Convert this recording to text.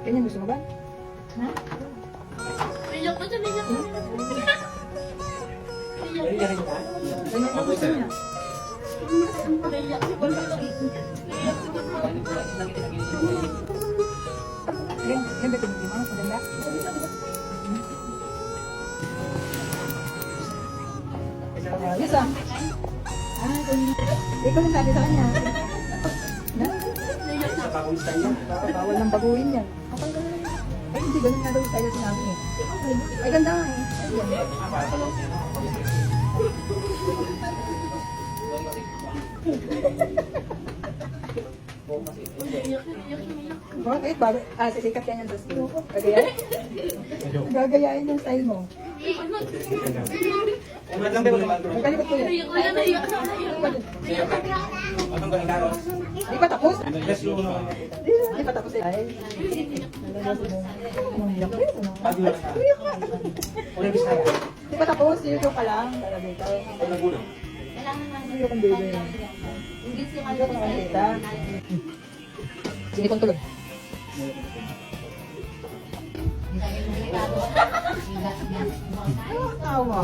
Ganyan gusto mo ba? Ha? Bilyak ko ito, bilyak ko. Ganyan ang gusto niya. Bilyak ko. Ganda ko hindi mo. Maganda. Yes ah. Ikaw yung sabi sa kanya. Na? Bawal ng baguhin yan. Ay, hindi ganun nga daw yung tayo sinabi eh. Ay, ganda nga eh. Bakit? Bago, sisikat yan yung dress ko. Gagayain? Gagayain yung style mo. Magkalikot ko yan. Di pa tapos? Di pa tapos eh. Ay, umiyak ko yun. Umiyak ka. Di pa tapos? YouTube ka lang. Talaga ikaw. Umiyak ang baby. Umiyak ang kita. Sinikon tuloy. Tawa.